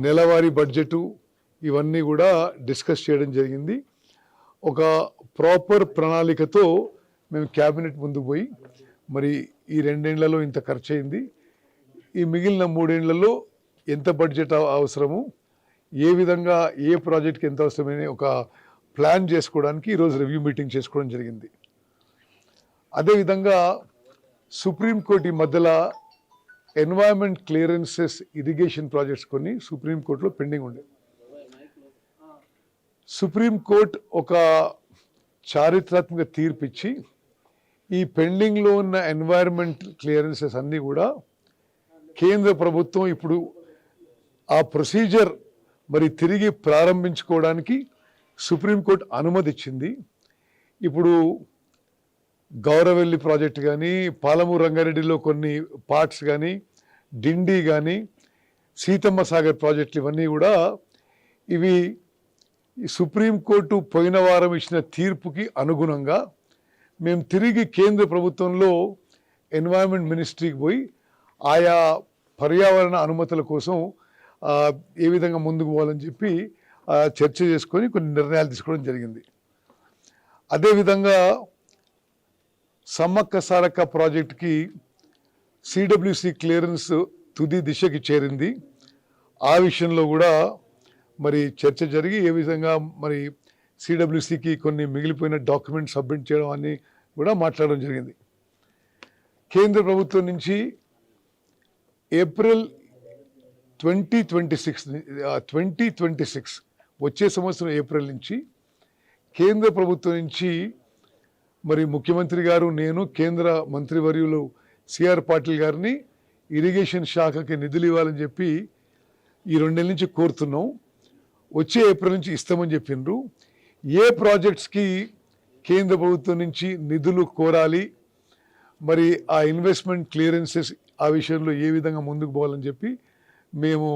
నెలవారీ బడ్జెటు ఇవన్నీ కూడా డిస్కస్ చేయడం జరిగింది. ఒక ప్రాపర్ ప్రణాళికతో మేము క్యాబినెట్ ముందుకు పోయి మరి ఈ 2 ఏళ్లలో ఇంత ఖర్చు అయింది, ఈ మిగిలిన 3 ఏళ్లలో ఎంత బడ్జెట్ అవసరము, ఏ విధంగా ఏ ప్రాజెక్ట్కి ఎంత అవసరమని ఒక ప్లాన్ చేసుకోవడానికి ఈరోజు రివ్యూ మీటింగ్ చేసుకోవడం జరిగింది. అదేవిధంగా సుప్రీంకోర్టు ఈ మధ్యలో ఎన్వైరన్మెంట్ క్లియరెన్సెస్ ఇరిగేషన్ ప్రాజెక్ట్స్ కొన్ని సుప్రీంకోర్టులో పెండింగ్ ఉండే. సుప్రీంకోర్టు ఒక చారిత్రాత్మక తీర్పు ఇచ్చి ఈ పెండింగ్లో ఉన్న ఎన్వైరన్మెంట్ క్లియరెన్సెస్ అన్నీ కూడా కేంద్ర ప్రభుత్వం ఇప్పుడు ఆ ప్రొసీజర్ మరి తిరిగి ప్రారంభించుకోవడానికి సుప్రీంకోర్టు అనుమతి ఇచ్చింది. ఇప్పుడు గౌరవెల్లి ప్రాజెక్ట్ కానీ, పాలమూరు రంగారెడ్డిలో కొన్ని పార్ట్స్ కానీ, డిండి కానీ, సీతమ్మ సాగర్ ప్రాజెక్టులు ఇవన్నీ కూడా ఇవి సుప్రీంకోర్టు పోయిన వారం ఇచ్చిన తీర్పుకి అనుగుణంగా మేము తిరిగి కేంద్ర ప్రభుత్వంలో ఎన్వైరన్మెంట్ మినిస్ట్రీకి పోయి ఆయా పర్యావరణ అనుమతుల కోసం ఏ విధంగా ముందుకు పోవాలని చెప్పి చర్చ చేసుకొని కొన్ని నిర్ణయాలు తీసుకోవడం జరిగింది. అదేవిధంగా సమ్మక్క సారక్క ప్రాజెక్టుకి సిడబ్ల్యూసి క్లియరెన్స్ తుది దిశకి చేరింది. ఆ విషయంలో కూడా మరి చర్చ జరిగి ఏ విధంగా మరి సిడబ్ల్యూసికి కొన్ని మిగిలిపోయిన డాక్యుమెంట్స్ సబ్మిట్ చేయడం అని కూడా మాట్లాడడం జరిగింది. కేంద్ర ప్రభుత్వం నుంచి ఏప్రిల్ 2026 వచ్చే సంవత్సరం ఏప్రిల్ నుంచి కేంద్ర ప్రభుత్వం నుంచి మరి ముఖ్యమంత్రి గారు, నేను, కేంద్ర మంత్రివర్యులు సిఆర్ పాటిల్ గారిని ఇరిగేషన్ శాఖకి నిధులు ఇవ్వాలని చెప్పి ఈ 2 నెలల నుంచి కోరుతున్నాం. వచ్చే ఏప్రిల్ నుంచి ఇస్తామని చెప్పిండ్రు. ఏ ప్రాజెక్ట్స్కి కేంద్ర ప్రభుత్వం నుంచి నిధులు కోరాలి, మరి ఆ ఇన్వెస్ట్మెంట్ క్లియరెన్సెస్ ఆ విషయంలో ఏ విధంగా ముందుకు పోవాలని చెప్పి మేము